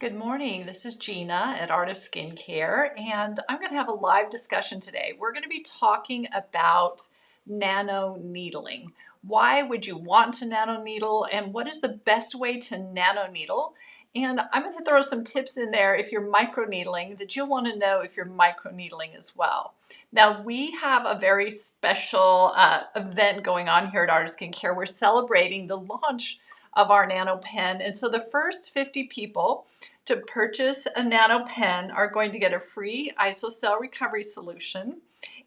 Good morning, this is Jeana at Art of Skincare, and I'm going to have a live discussion today. We're going to be talking about nano needling. Why would you want to nano needle, and what is the best way to nano needle? And I'm going to throw some tips in there if you're microneedling that you'll want to know if you're microneedling as well. Now, we have a very special event going on here at Art of Skincare. We're celebrating the launch of our Nano Pen, and so the first 50 people to purchase a Nano Pen are going to get a free isocell recovery solution,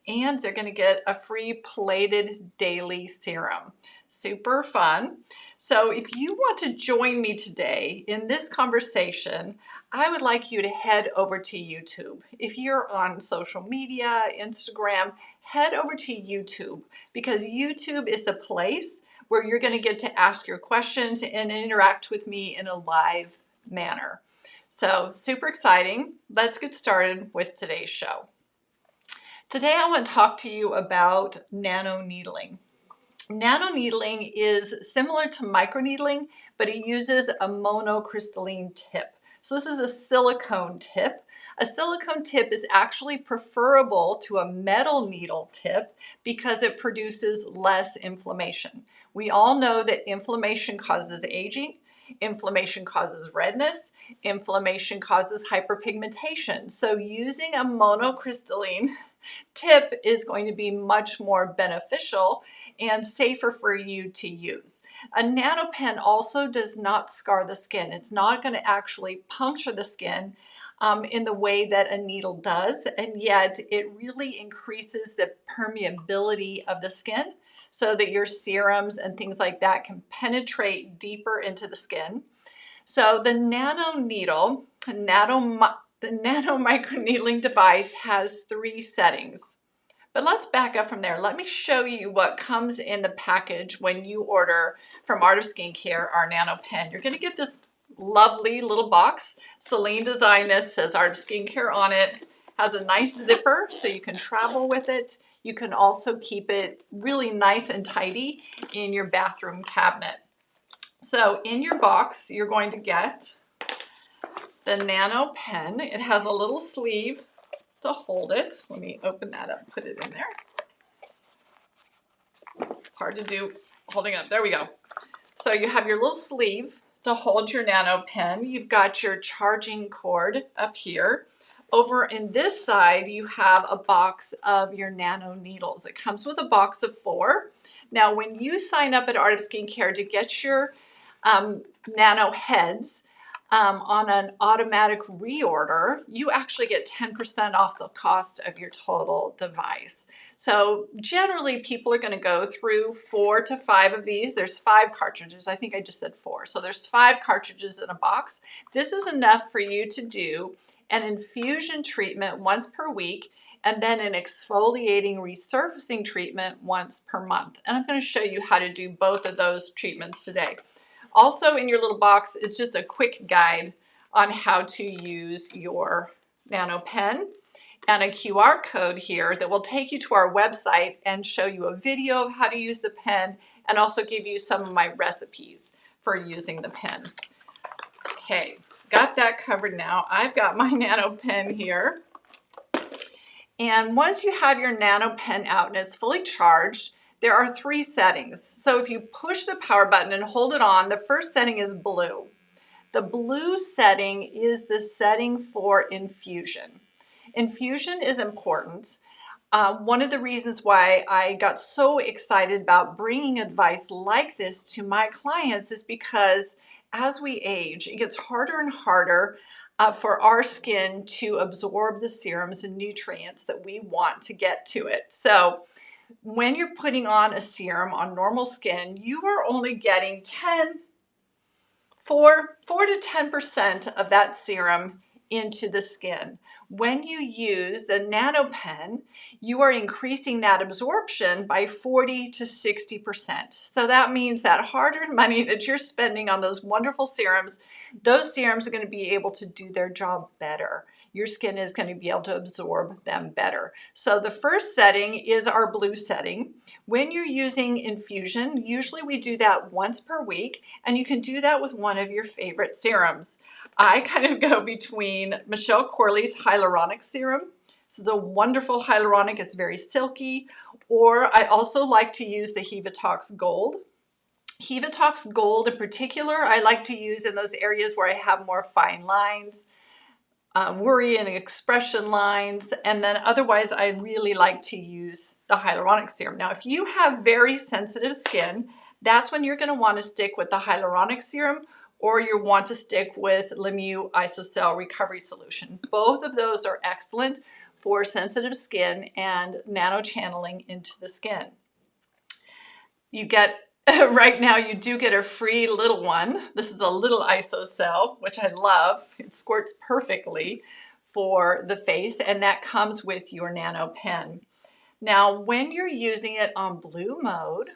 and they're going to get a free plated daily serum. Super fun. So if you want to join me today in this conversation, I would like you to head over to YouTube. If you're on social media, Instagram, head over to YouTube, because YouTube is the place where you're going to get to ask your questions and interact with me in a live manner. So super exciting. Let's get started with today's show. Today I want to talk to you about nano needling. Nano needling is similar to microneedling, but it uses a monocrystalline tip. So this is a silicone tip. A silicone tip is actually preferable to a metal needle tip because it produces less inflammation. We all know that inflammation causes aging. Inflammation causes redness. Inflammation causes hyperpigmentation. So using a monocrystalline tip is going to be much more beneficial and safer for you to use. A nano pen also does not scar the skin. It's not going to actually puncture the skin in the way that a needle does, and yet it really increases the permeability of the skin so that your serums and things like that can penetrate deeper into the skin. So the nano needle, the nano microneedling device has 3 settings. But let's back up from there. Let me show you what comes in the package when you order from Art of Skincare our Nano Pen. You're going to get this lovely little box. Celine designed this, says Art of Skincare on it. Has a nice zipper so you can travel with it. You can also keep it really nice and tidy in your bathroom cabinet. So in your box, you're going to get the Nano Pen. It has a little sleeve to hold it. Let me open that up, put it in there. It's hard to do holding up. There we go. So you have your little sleeve to hold your Nano Pen. You've got your charging cord up here. Over in this side, you have a box of your nano needles. It comes with a box of 4. Now, when you sign up at Art of Skincare to get your nano heads, on an automatic reorder, you actually get 10% off the cost of your total device. So generally people are going to go through 4 to 5 of these. There's 5 cartridges. I think I just said 4. So there's 5 cartridges in a box. This is enough for you to do an infusion treatment once per week, and then an exfoliating resurfacing treatment once per month. And I'm going to show you how to do both of those treatments today. Also in your little box is just a quick guide on how to use your Nano Pen and a QR code here that will take you to our website and show you a video of how to use the pen and also give you some of my recipes for using the pen. Okay, got that covered now. I've got my Nano Pen here. And once you have your Nano Pen out and it's fully charged, there are 3 settings. So if you push the power button and hold it on, the first setting is blue. The blue setting is the setting for infusion. Infusion is important. One of the reasons why I got so excited about bringing advice like this to my clients is because as we age, it gets harder and harder for our skin to absorb the serums and nutrients that we want to get to it. So when you're putting on a serum on normal skin, you are only getting 4 to 10% of that serum into the skin. When you use the Nano Pen, you are increasing that absorption by 40 to 60%. So that means that hard-earned money that you're spending on those wonderful serums, those serums are going to be able to do their job better. your skin is going to be able to absorb them better. So the first setting is our blue setting. When you're using infusion, usually we do that once per week, and you can do that with one of your favorite serums. I kind of go between Michelle Corley's hyaluronic serum. This is a wonderful hyaluronic, it's very silky. Or I also like to use the Hevatox Gold. Hevatox Gold in particular, I like to use in those areas where I have more fine lines, worry and expression lines, and then otherwise I really like to use the hyaluronic serum. Now, if you have very sensitive skin, that's when you're going to want to stick with the hyaluronic serum, or you want to stick with Lemieux Isocell Recovery Solution. Both of those are excellent for sensitive skin and nano channeling into the skin. You get, right now you do get a free little one. This is a little Isocell, which I love. It squirts perfectly for the face, and that comes with your Nano Pen. Now, when you're using it on blue mode,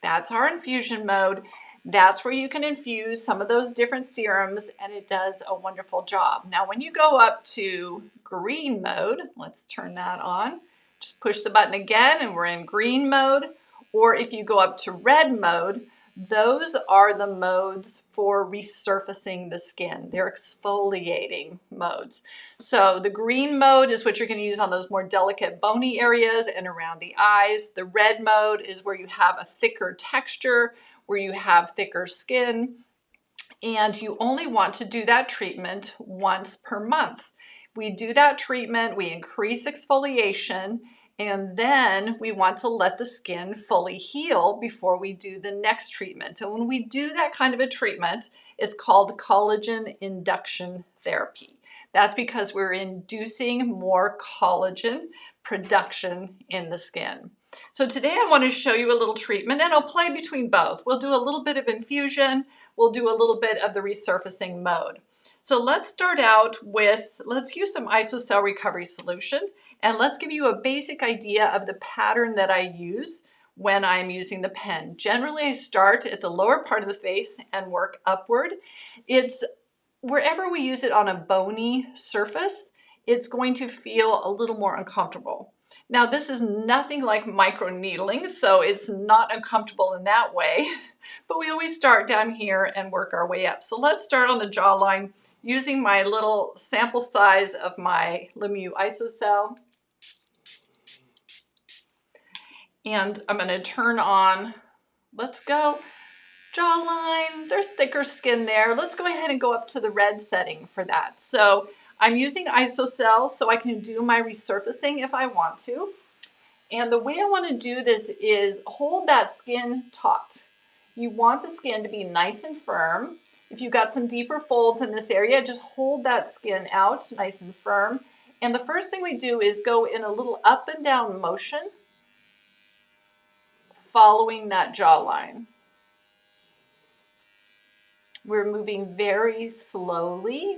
that's our infusion mode. That's where you can infuse some of those different serums, and it does a wonderful job. Now, when you go up to green mode, let's turn that on. Just push the button again, and we're in green mode. Or if you go up to red mode, those are the modes for resurfacing the skin. They're exfoliating modes. So the green mode is what you're going to use on those more delicate bony areas and around the eyes. The red mode is where you have a thicker texture, where you have thicker skin, and you only want to do that treatment once per month. We do that treatment, we increase exfoliation, and then we want to let the skin fully heal before we do the next treatment. And when we do that kind of a treatment, it's called collagen induction therapy. That's because we're inducing more collagen production in the skin. So today I want to show you a little treatment, and I'll play between both. We'll do a little bit of infusion, we'll do a little bit of the resurfacing mode. So let's start out with, let's use some Isocell Recovery Solution, and let's give you a basic idea of the pattern that I use when I'm using the pen. Generally, I start at the lower part of the face and work upward. It's wherever we use it on a bony surface, it's going to feel a little more uncomfortable. Now, this is nothing like microneedling, so it's not uncomfortable in that way, but we always start down here and work our way up. So let's start on the jawline using my little sample size of my Lemieux Isocell. And I'm going to turn on, let's go, jawline. There's thicker skin there. Let's go ahead and go up to the red setting for that. So I'm using Isocell so I can do my resurfacing if I want to. And the way I want to do this is hold that skin taut. You want the skin to be nice and firm. If you've got some deeper folds in this area, just hold that skin out nice and firm. And the first thing we do is go in a little up and down motion following that jawline. We're moving very slowly,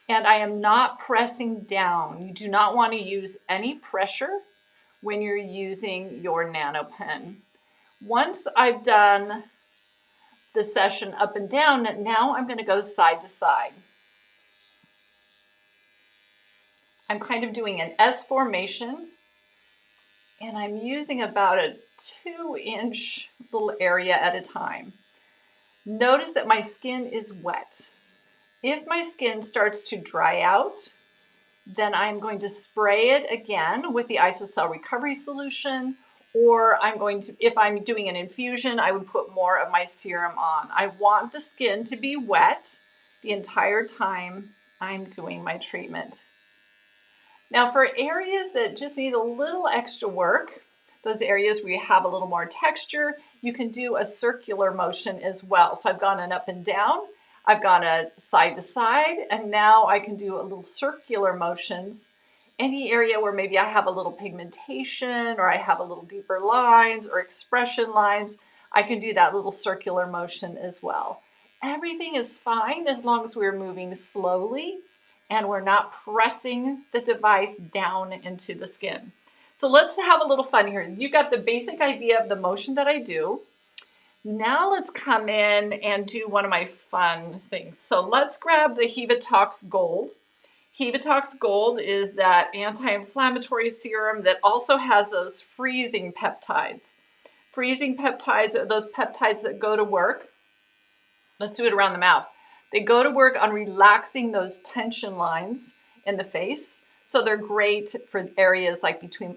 and I am not pressing down. You do not want to use any pressure when you're using your Nano Pen. Once I've done the session up and down, now I'm going to go side to side. I'm kind of doing an S formation, and I'm using about a 2-inch little area at a time. Notice that my skin is wet. If my skin starts to dry out, then I'm going to spray it again with the Isocell Recovery Solution, or I'm going to, if I'm doing an infusion, I would put more of my serum on. I want the skin to be wet the entire time I'm doing my treatment. Now, for areas that just need a little extra work, those areas where you have a little more texture, you can do a circular motion as well. So I've gone an up and down, I've gone a side to side, and now I can do a little circular motions. Any area where maybe I have a little pigmentation, or I have a little deeper lines or expression lines, I can do that little circular motion as well. Everything is fine as long as we're moving slowly and we're not pressing the device down into the skin. So let's have a little fun here. You got the basic idea of the motion that I do. Now let's come in and do one of my fun things. So let's grab the Hevatox Gold. Hevatox Gold is that anti-inflammatory serum that also has those freezing peptides. Freezing peptides are those peptides that go to work. Let's do it around the mouth. They go to work on relaxing those tension lines in the face. So they're great for areas like between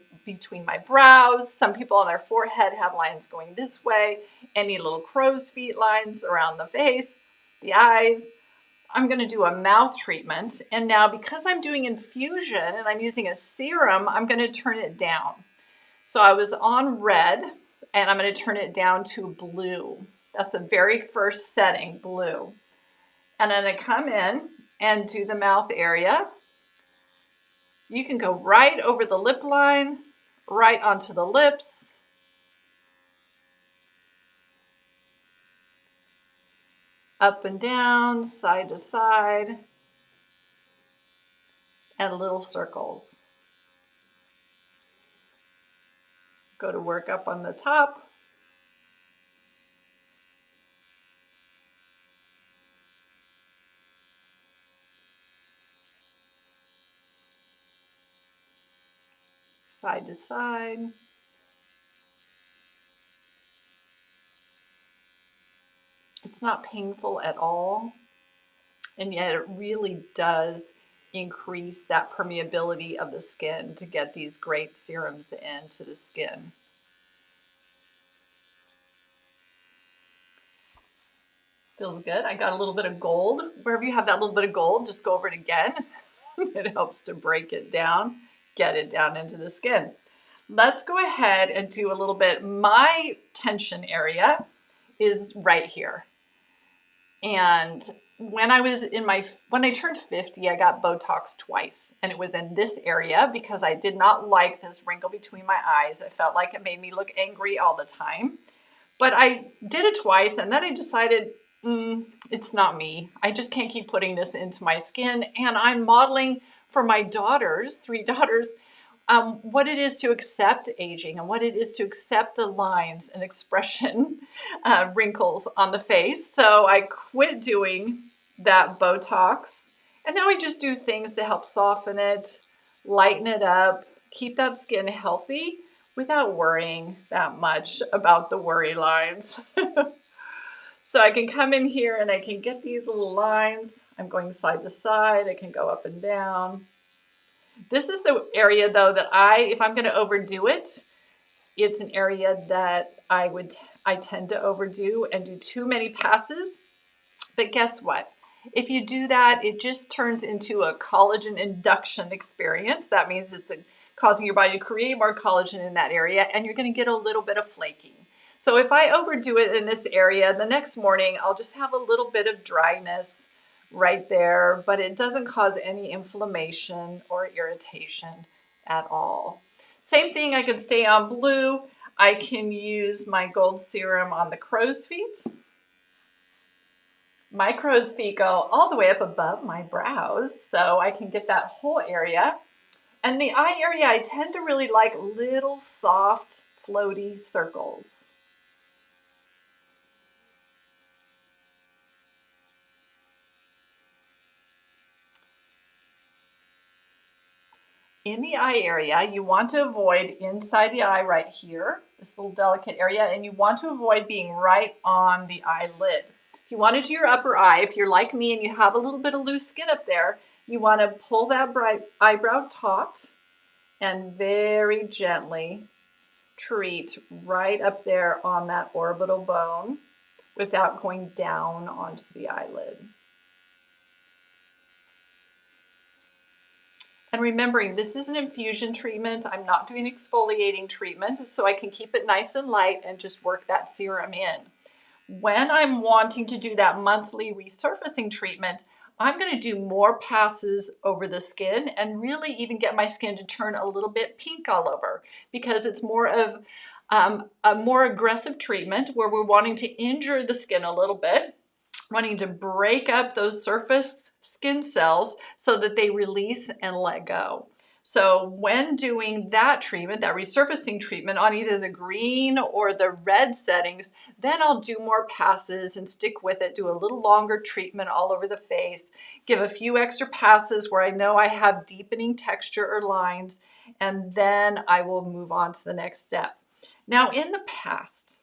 my brows. Some people on their forehead have lines going this way. Any little crow's feet lines around the face, the eyes. I'm going to do a mouth treatment. And now because I'm doing infusion and I'm using a serum, I'm going to turn it down. So I was on red and I'm going to turn it down to blue. That's the very first setting, blue. And I'm going to come in and do the mouth area. You can go right over the lip line, right onto the lips. Up and down, side to side, and little circles. Go to work up on the top. Side to side. It's not painful at all, and yet it really does increase that permeability of the skin to get these great serums into the skin. Feels good. I got a little bit of gold. Wherever you have that little bit of gold, just go over it again. It helps to break it down, get it down into the skin. Let's go ahead and do a little bit. My tension area is right here. And when I turned 50, I got Botox twice, and it was in this area because I did not like this wrinkle between my eyes. I felt like it made me look angry all the time. But I did it twice, and then I decided, it's not me. I just can't keep putting this into my skin. And I'm modeling for my daughters, 3 daughters, what it is to accept aging and what it is to accept the lines and expression wrinkles on the face. So I quit doing that Botox. And now I just do things to help soften it, lighten it up, keep that skin healthy without worrying that much about the worry lines. So I can come in here and I can get these little lines. I'm going side to side. I can go up and down. This is the area though that if I'm going to overdo it, it's an area that I tend to overdo and do too many passes. But guess what? If you do that, it just turns into a collagen induction experience. That means it's causing your body to create more collagen in that area, and you're going to get a little bit of flaking. So if I overdo it in this area, the next morning I'll just have a little bit of dryness right there, but it doesn't cause any inflammation or irritation at all. Same thing, I can stay on blue. I can use my gold serum on the crow's feet. My crow's feet go all the way up above my brows, so I can get that whole area. And the eye area, I tend to really like little soft, floaty circles. In the eye area, you want to avoid inside the eye right here, this little delicate area, and you want to avoid being right on the eyelid. If you want to do your upper eye, if you're like me and you have a little bit of loose skin up there, you want to pull that eyebrow taut and very gently treat right up there on that orbital bone without going down onto the eyelid. And remembering, this is an infusion treatment. I'm not doing exfoliating treatment, so I can keep it nice and light and just work that serum in. When I'm wanting to do that monthly resurfacing treatment, I'm going to do more passes over the skin and really even get my skin to turn a little bit pink all over, because it's more of a more aggressive treatment where we're wanting to injure the skin a little bit, wanting to break up those surface skin cells so that they release and let go. So when doing that treatment, that resurfacing treatment on either the green or the red settings, then I'll do more passes and stick with it, do a little longer treatment all over the face, give a few extra passes where I know I have deepening texture or lines, and then I will move on to the next step. Now, in the past,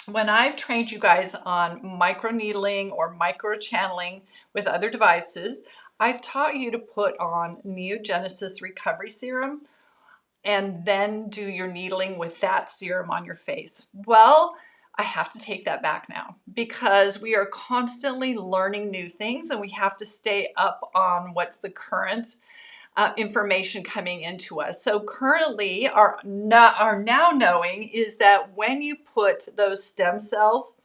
when I've trained you guys on microneedling or microchanneling with other devices, I've taught you to put on Neogenesis Recovery Serum and then do your needling with that serum on your face. Well, I have to take that back now because we are constantly learning new things and we have to stay up on what's the current information coming into us. So currently our now knowing is that when you put those stem cells,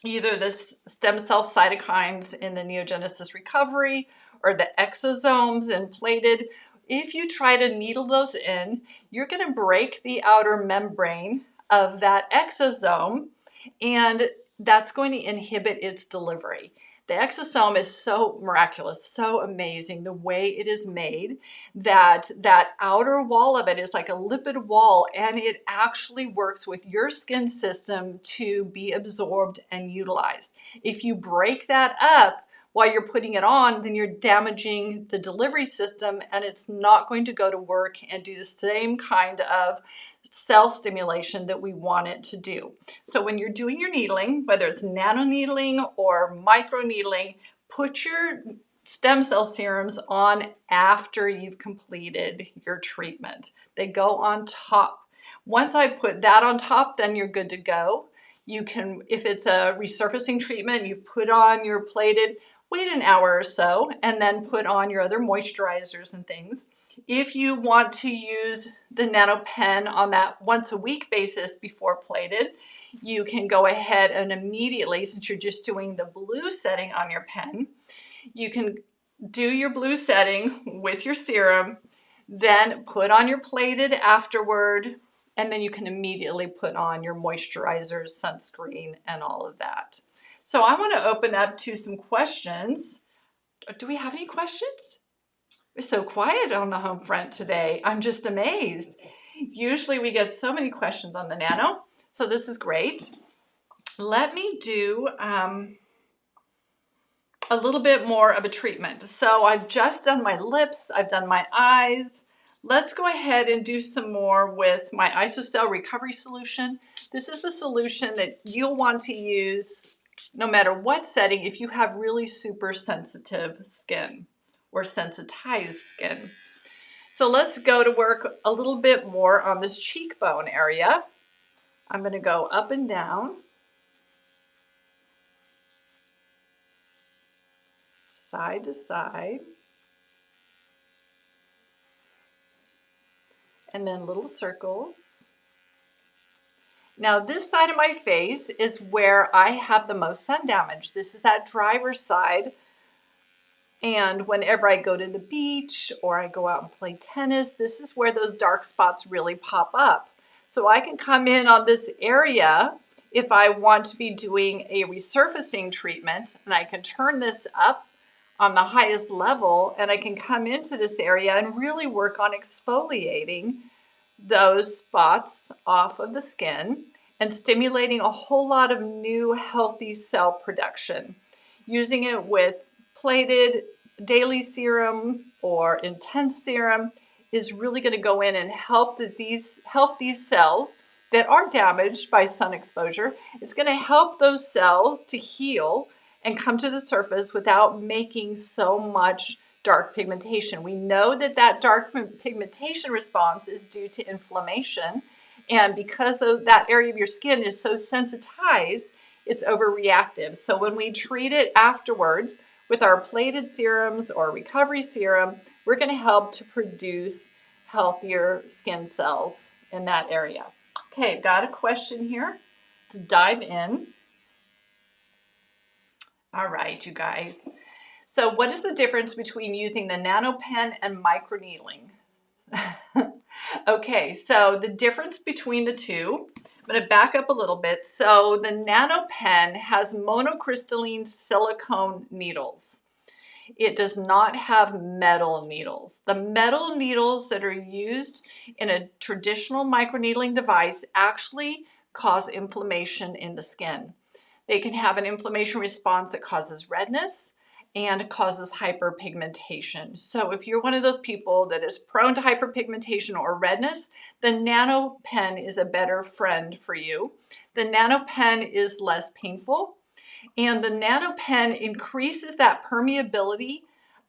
either the stem cell cytokines in the Neogenesis recovery or the exosomes and plated, if you try to needle those in, you're going to break the outer membrane of that exosome, and that's going to inhibit its delivery. The exosome is so miraculous, so amazing the way it is made, that that outer wall of it is like a lipid wall, and it actually works with your skin system to be absorbed and utilized. If you break that up while you're putting it on, then you're damaging the delivery system and it's not going to go to work and do the same kind of cell stimulation that we want it to do. So when you're doing your needling, whether it's nano needling or micro needling, put your stem cell serums on after you've completed your treatment. They go on top. Once I put that on top, then you're good to go. You can, if it's a resurfacing treatment, you put on your plated, wait an hour or so, and then put on your other moisturizers and things. If you want to use the Nano Pen on that once a week basis before plated, you can go ahead and immediately, since you're just doing the blue setting on your pen, you can do your blue setting with your serum, then put on your plated afterward, and then you can immediately put on your moisturizers, sunscreen, and all of that. So I want to open up to some questions. Do we have any questions? We're so quiet on the home front today. I'm just amazed. Usually we get so many questions on the Nano, so this is great. Let me do a little bit more of a treatment. So I've just done my lips, I've done my eyes. Let's go ahead and do some more with my Isocell Recovery Solution. This is the solution that you'll want to use no matter what setting if you have really super sensitive skin or sensitized skin. So let's go to work a little bit more on this cheekbone area. I'm going to go up and down, side to side, and then little circles. Now this side of my face is where I have the most sun damage. This is that driver's side. And whenever I go to the beach or I go out and play tennis, this is where those dark spots really pop up. So I can come in on this area if I want to be doing a resurfacing treatment, and I can turn this up on the highest level, and I can come into this area and really work on exfoliating those spots off of the skin and stimulating a whole lot of new healthy cell production. Using it with plated daily serum or intense serum is really going to go in and help these cells that are damaged by sun exposure. It's going to help those cells to heal and come to the surface without making so much dark pigmentation. We know that that dark pigmentation response is due to inflammation, and because of that area of your skin is so sensitized, it's overreactive. So when we treat it afterwards with our plated serums or recovery serum, we're going to help to produce healthier skin cells in that area. Okay, I've got a question here. Let's dive in. All right, you guys. So what is the difference between using the Nano Pen and microneedling? Okay, so the difference between the two, I'm going to back up a little bit. So the Nano Pen has monocrystalline silicone needles. It does not have metal needles. The metal needles that are used in a traditional microneedling device actually cause inflammation in the skin. They can have an inflammation response that causes redness and causes hyperpigmentation. So if you're one of those people that is prone to hyperpigmentation or redness, the Nano Pen is a better friend for you. The Nano Pen is less painful, and the Nano Pen increases that permeability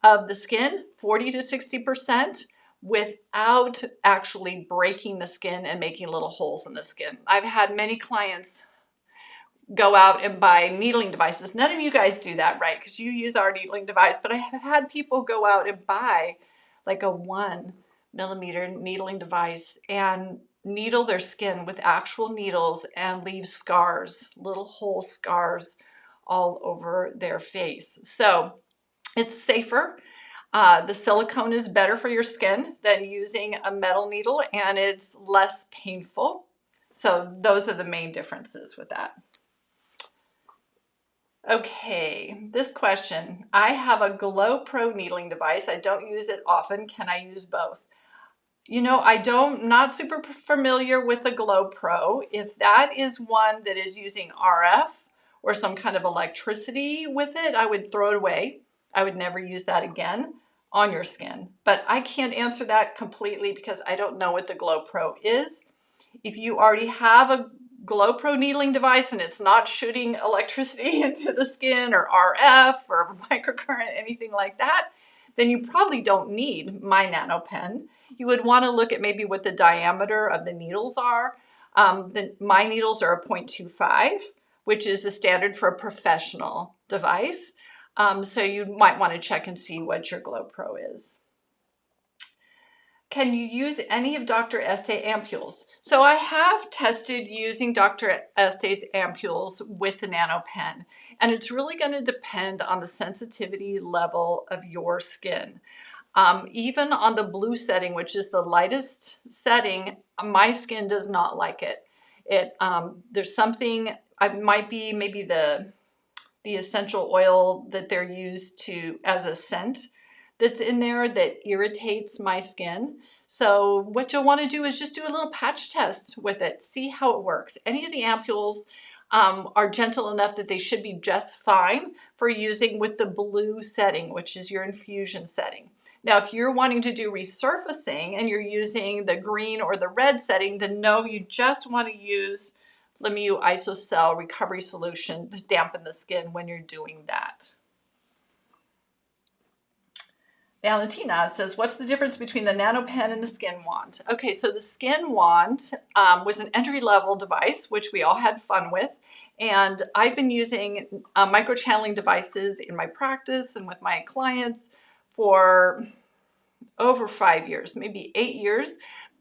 of the skin 40 to 60% without actually breaking the skin and making little holes in the skin. I've had many clients go out and buy needling devices. None of you guys do that, right? Because you use our needling device, but I have had people go out and buy like a 1 millimeter needling device and needle their skin with actual needles and leave scars, little hole scars all over their face. So it's safer. The silicone is better for your skin than using a metal needle, and it's less painful. So those are the main differences with that. Okay, this question. I have a Glow Pro needling device. I don't use it often. Can I use both? You know, not super familiar with the Glow Pro. If that is one that is using RF or some kind of electricity with it, I would throw it away. I would never use that again on your skin. But I can't answer that completely because I don't know what the Glow Pro is. If you already have a Glow Pro needling device and it's not shooting electricity into the skin or RF or microcurrent, anything like that, then you probably don't need my Nano Pen. You would want to look at maybe what the diameter of the needles are. My needles are a 0.25, which is the standard for a professional device. So you might want to check and see what your Glow Pro is. Can you use any of Dr. Estee ampules? So I have tested using Dr. Estee's ampules with the Nano Pen, and it's really going to depend on the sensitivity level of your skin. Even on the blue setting, which is the lightest setting, my skin does not like it. There's something, it might be maybe the essential oil that they're used to as a scent that's in there that irritates my skin. So what you'll want to do is just do a little patch test with it, see how it works. Any of the ampules are gentle enough that they should be just fine for using with the blue setting, which is your infusion setting. Now, if you're wanting to do resurfacing and you're using the green or the red setting, then no, you just want to use Lemieux Isocell recovery solution to dampen the skin when you're doing that. Valentina says, what's the difference between the Nano Pen and the Skin Wand? Okay, so the Skin Wand was an entry-level device, which we all had fun with. And I've been using microchanneling devices in my practice and with my clients for over 5 years, maybe 8 years.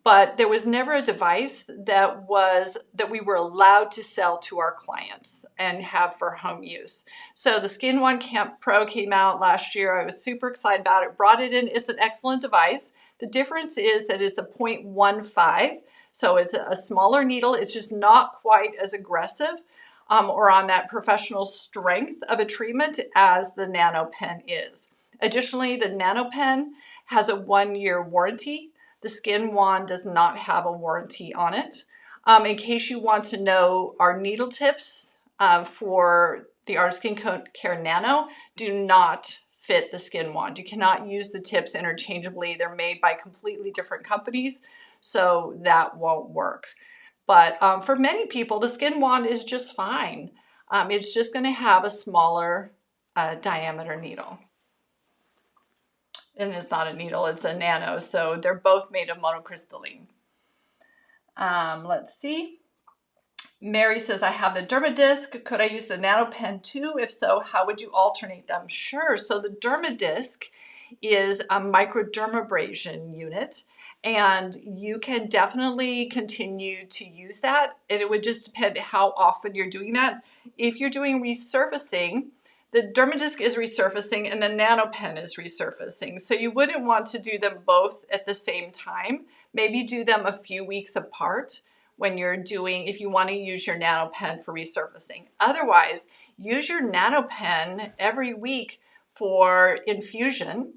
But there was never a device that we were allowed to sell to our clients and have for home use. So the Skin Wand Camp Pro came out last year. I was super excited about it, brought it in. It's an excellent device. The difference is that it's a 0.15, so it's a smaller needle. It's just not quite as aggressive or on that professional strength of a treatment as the Nano Pen is. Additionally, the Nano Pen has a 1-year warranty. The Skin Wand does not have a warranty on it. In case you want to know, our needle tips for the Art of Skin Care Nano do not fit the Skin Wand. You cannot use the tips interchangeably. They're made by completely different companies, so that won't work. But for many people, the Skin Wand is just fine. It's just going to have a smaller diameter needle. And it's not a needle, it's a nano, so they're both made of monocrystalline. Let's see. Mary says, I have the Dermadisc. Could I use the Nano Pen too? If so, how would you alternate them? Sure. So the Dermadisc is a microdermabrasion unit, and you can definitely continue to use that. And it would just depend how often you're doing that. If you're doing resurfacing, the Dermadisc is resurfacing and the Nano Pen is resurfacing. So you wouldn't want to do them both at the same time. Maybe do them a few weeks apart when you're doing, if you want to use your Nano Pen for resurfacing. Otherwise, use your Nano Pen every week for infusion,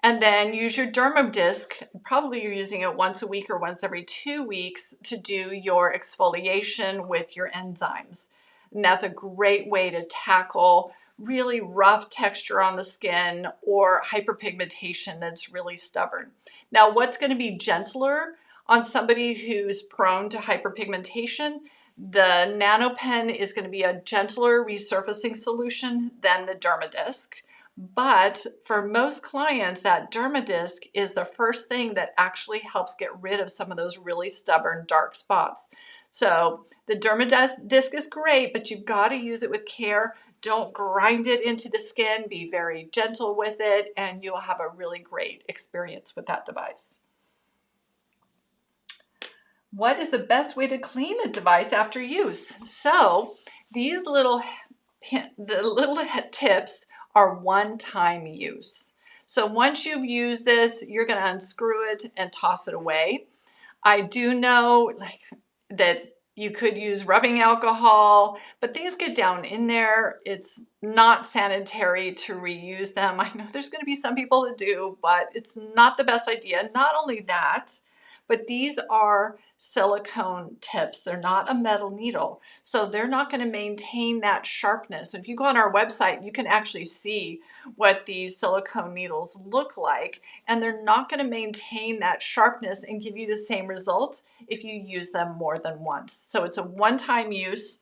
and then use your derma disc. Probably you're using it once a week or once every 2 weeks to do your exfoliation with your enzymes. And that's a great way to tackle really rough texture on the skin or hyperpigmentation that's really stubborn. Now, what's going to be gentler on somebody who's prone to hyperpigmentation? The Nano Pen is going to be a gentler resurfacing solution than the derma disc. But for most clients, that derma disc is the first thing that actually helps get rid of some of those really stubborn dark spots. So the derma disc is great, but you've got to use it with care. Don't grind it into the skin. Be very gentle with it, and you'll have a really great experience with that device. What is the best way to clean the device after use? So these little tips are one-time use. So once you've used this, you're going to unscrew it and toss it away. I do know that you could use rubbing alcohol, but things get down in there. It's not sanitary to reuse them. I know there's going to be some people that do, but it's not the best idea. Not only that, but these are silicone tips. They're not a metal needle, so they're not going to maintain that sharpness. If you go on our website, you can actually see what these silicone needles look like, and they're not going to maintain that sharpness and give you the same result if you use them more than once. So it's a one-time use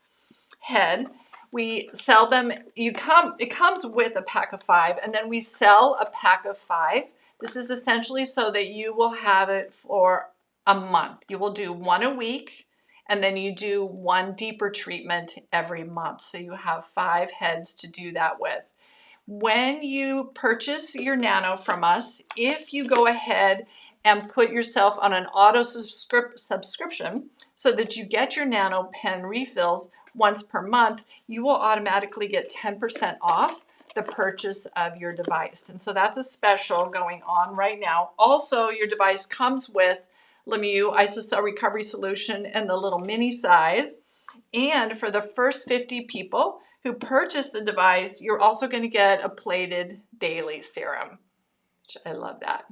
head. We sell them. It comes with a pack of 5, and then we sell a pack of 5. This is essentially so that you will have it for a month. You will do 1 a week, and then you do 1 deeper treatment every month. So you have 5 heads to do that with. When you purchase your Nano from us, if you go ahead and put yourself on an auto subscription so that you get your Nano Pen refills once per month, you will automatically get 10% off the purchase of your device. And so that's a special going on right now. Also, your device comes with Lemieux Isocell Recovery Solution in the little mini size. And for the first 50 people who purchase the device, you're also going to get a plated daily serum, which I love that.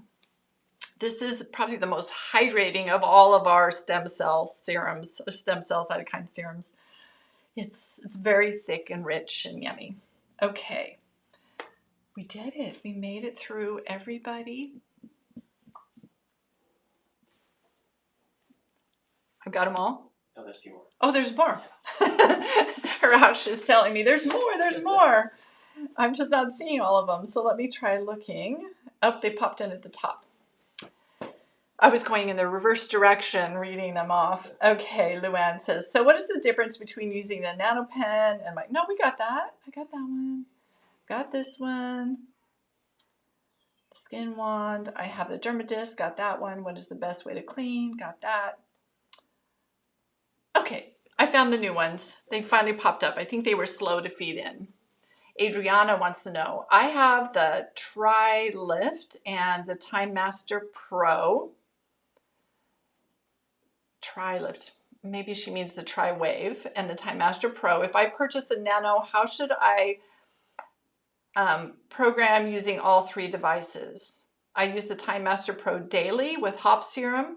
This is probably the most hydrating of all of our stem cell serums, stem cell cytokine serums. It's very thick and rich and yummy. Okay. We did it. We made it through, everybody. I've got them all? No, there's 2 more. Oh, there's more. Harash is telling me there's more, there's more. I'm just not seeing all of them. So let me try looking. Oh, they popped in at the top. I was going in the reverse direction reading them off. Okay, Luann says, so what is the difference between using the Nano Pen and my... No, we got that. I got that one. Got this one. The skin wand. I have the derma disc. Got that one. What is the best way to clean? Got that. Okay, I found the new ones. They finally popped up. I think they were slow to feed in. Adriana wants to know, I have the Tri-Lift and the Time Master Pro. Tri-Lift. Maybe she means the Tri-Wave and the Time Master Pro. If I purchase the Nano, how should I program using all 3 devices? I use the Time Master Pro daily with hop serum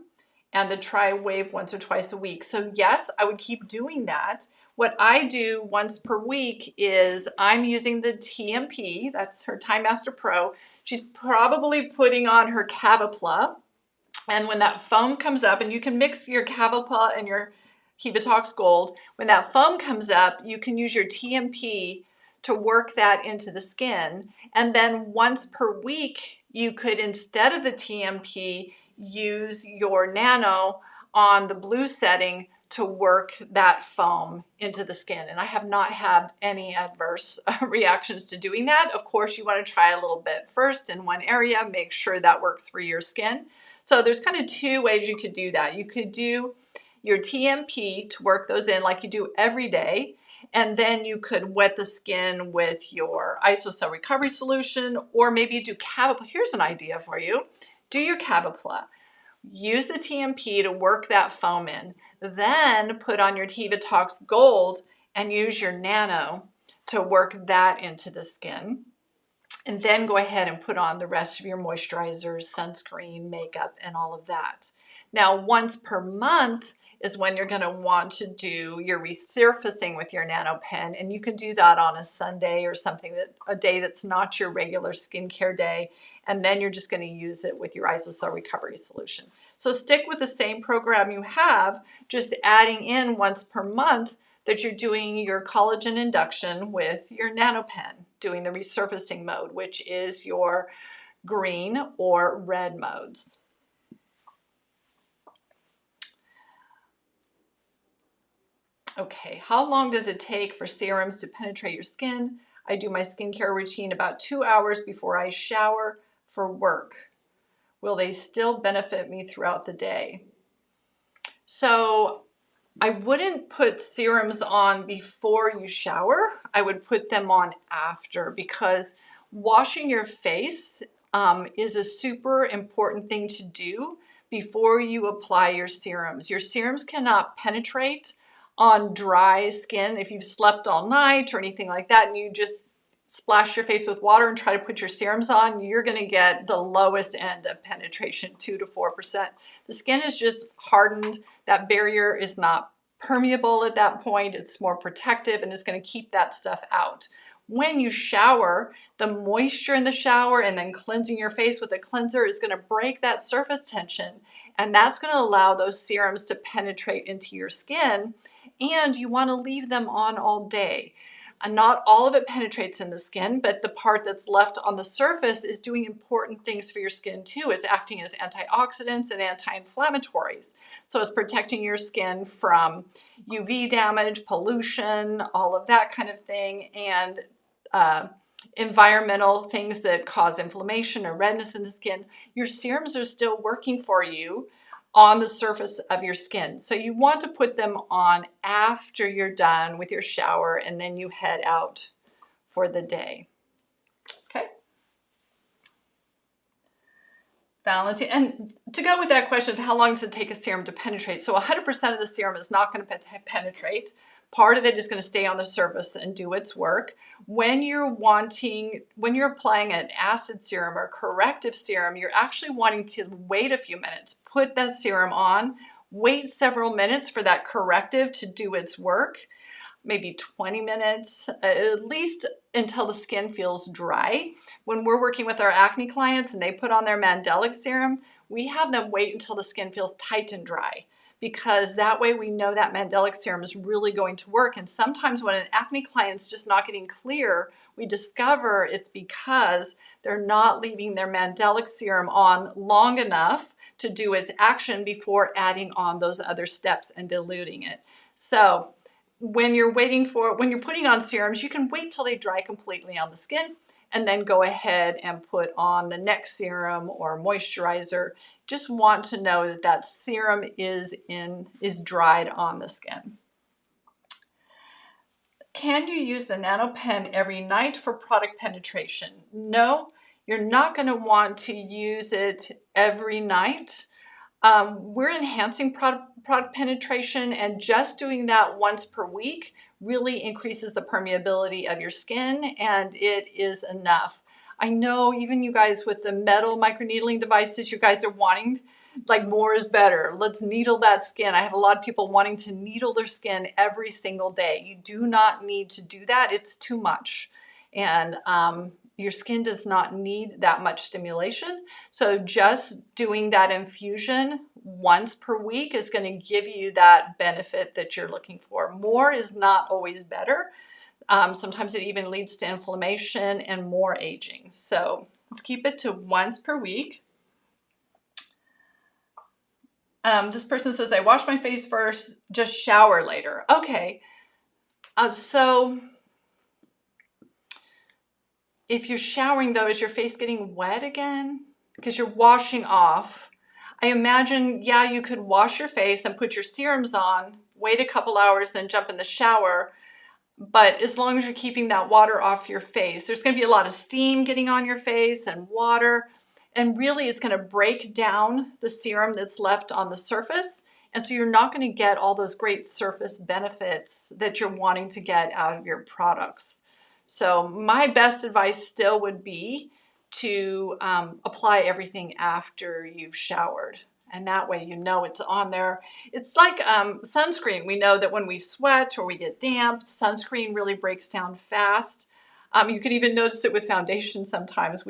and the Tri-Wave once or twice a week. So yes, I would keep doing that. What I do once per week is I'm using the TMP, that's her Time Master Pro. She's probably putting on her Cavapla. And when that foam comes up, and you can mix your Cavapla and your Hevatox Gold, when that foam comes up, you can use your TMP to work that into the skin. And then once per week, you could, instead of the TMP, use your Nano on the blue setting to work that foam into the skin. And I have not had any adverse reactions to doing that. Of course, you want to try a little bit first in one area, make sure that works for your skin. So there's kind of 2 ways you could do that. You could do your TMP to work those in like you do every day, and then you could wet the skin with your Isocell Recovery Solution, or maybe you do Cavapla. Here's an idea for you. Do your Cavapla. Use the TMP to work that foam in. Then put on your Hevatox Gold and use your Nano to work that into the skin. and then go ahead and put on the rest of your moisturizers, sunscreen, makeup, and all of that. Now, once per month is when you're going to want to do your resurfacing with your Nano Pen, and you can do that on a Sunday or something, that a day that's not your regular skincare day, and then you're just going to use it with your Isocell recovery solution. So stick with the same program you have, just adding in once per month that you're doing your collagen induction with your Nano Pen, doing the resurfacing mode, which is your green or red modes. Okay, how long does it take for serums to penetrate your skin? I do my skincare routine about 2 hours before I shower for work. Will they still benefit me throughout the day? So I wouldn't put serums on before you shower. I would put them on after, because washing your face is a super important thing to do before you apply your serums. Your serums cannot penetrate on dry skin. If you've slept all night or anything like that and you just splash your face with water and try to put your serums on, you're going to get the lowest end of penetration, 2 to 4%. The skin is just hardened. That barrier is not permeable at that point. It's more protective and it's going to keep that stuff out. When you shower, the moisture in the shower and then cleansing your face with a cleanser is going to break that surface tension, and that's going to allow those serums to penetrate into your skin, and you want to leave them on all day. And not all of it penetrates in the skin, but the part that's left on the surface is doing important things for your skin too. It's acting as antioxidants and anti-inflammatories. So it's protecting your skin from UV damage, pollution, all of that kind of thing, and environmental things that cause inflammation or redness in the skin. Your serums are still working for you on the surface of your skin. So you want to put them on after you're done with your shower and then you head out for the day. Okay. Valentine, and to go with that question of how long does it take a serum to penetrate? So 100% of the serum is not going to penetrate. Part of it is going to stay on the surface and do its work. When you're applying an acid serum or corrective serum, you're actually wanting to wait a few minutes. Put that serum on, wait several minutes for that corrective to do its work, maybe 20 minutes, at least until the skin feels dry. When we're working with our acne clients and they put on their mandelic serum, we have them wait until the skin feels tight and dry, because that way we know that mandelic serum is really going to work. And sometimes when an acne client's just not getting clear, we discover it's because they're not leaving their mandelic serum on long enough to do its action before adding on those other steps and diluting it. So when you're putting on serums, you can wait till they dry completely on the skin and then go ahead and put on the next serum or moisturizer. Just want to know that that serum is dried on the skin. Can you use the Nano Pen every night for product penetration? No, you're not going to want to use it every night. We're enhancing product penetration, and just doing that once per week really increases the permeability of your skin, and it is enough. I know even you guys with the metal microneedling devices, you guys are wanting, like, more is better. Let's needle that skin. I have a lot of people wanting to needle their skin every single day. You do not need to do that. It's too much. And your skin does not need that much stimulation. So just doing that infusion once per week is going to give you that benefit that you're looking for. More is not always better. Sometimes it even leads to inflammation and more aging. So let's keep it to once per week. This person says, I wash my face first, just shower later. Okay, so if you're showering though, is your face getting wet again? Because you're washing off. I imagine, yeah, you could wash your face and put your serums on, wait a couple hours, then jump in the shower. But as long as you're keeping that water off your face, there's going to be a lot of steam getting on your face and water. And really, it's going to break down the serum that's left on the surface. And so you're not going to get all those great surface benefits that you're wanting to get out of your products. So my best advice still would be to apply everything after you've showered. And that way you know it's on there. It's like sunscreen. We know that when we sweat or we get damp, sunscreen really breaks down fast. You can even notice it with foundation sometimes.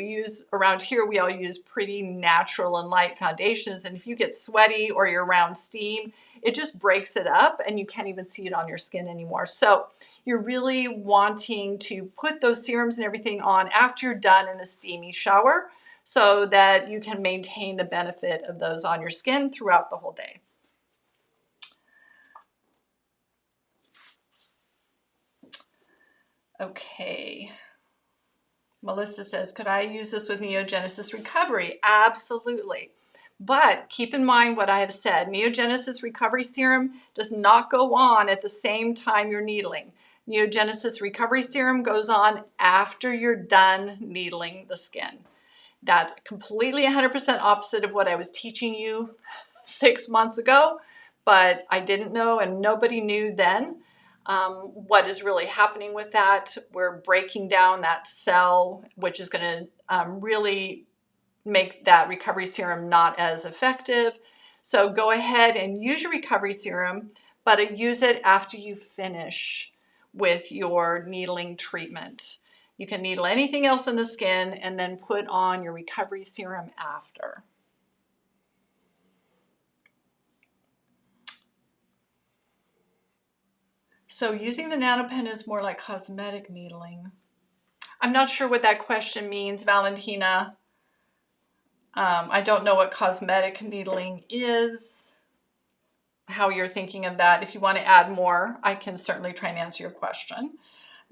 Around here, we all use pretty natural and light foundations. And if you get sweaty or you're around steam, it just breaks it up and you can't even see it on your skin anymore. So you're really wanting to put those serums and everything on after you're done in a steamy shower so that you can maintain the benefit of those on your skin throughout the whole day. Okay. Melissa says, could I use this with Neogenesis Recovery? Absolutely. But keep in mind what I have said. Neogenesis Recovery Serum does not go on at the same time you're needling. Neogenesis Recovery Serum goes on after you're done needling the skin. That's completely 100% opposite of what I was teaching you 6 months ago, but I didn't know and nobody knew then. What is really happening with that. We're breaking down that cell, which is going to really make that recovery serum not as effective. So go ahead and use your recovery serum, but use it after you finish with your needling treatment. You can needle anything else in the skin and then put on your recovery serum after. So using the Nano Pen is more like cosmetic needling. I'm not sure what that question means, Valentina. I don't know what cosmetic needling is, how you're thinking of that. If you want to add more, I can certainly try and answer your question.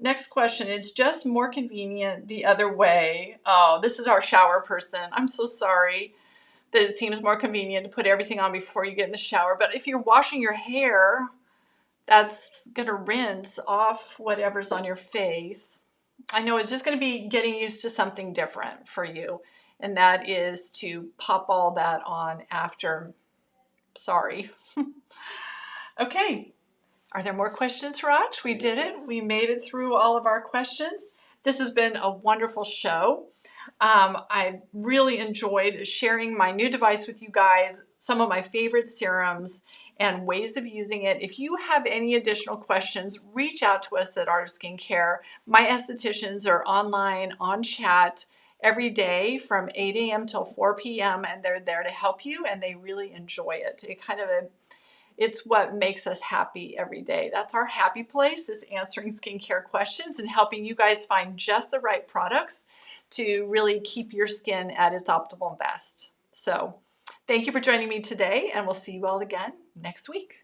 Next question, it's just more convenient the other way. Oh, this is our shower person. I'm so sorry that it seems more convenient to put everything on before you get in the shower. But if you're washing your hair, that's going to rinse off whatever's on your face. I know it's just going to be getting used to something different for you, and that is to pop all that on after. Sorry. Okay. Are there more questions, Raj? We did it. We made it through all of our questions. This has been a wonderful show. I really enjoyed sharing my new device with you guys, some of my favorite serums and ways of using it. If you have any additional questions, reach out to us at Art of Skincare. My estheticians are online on chat every day from 8 a.m. till 4 p.m. and they're there to help you and they really enjoy it. It's what makes us happy every day. That's our happy place, is answering skincare questions and helping you guys find just the right products to really keep your skin at its optimal best. So thank you for joining me today, and we'll see you all again next week.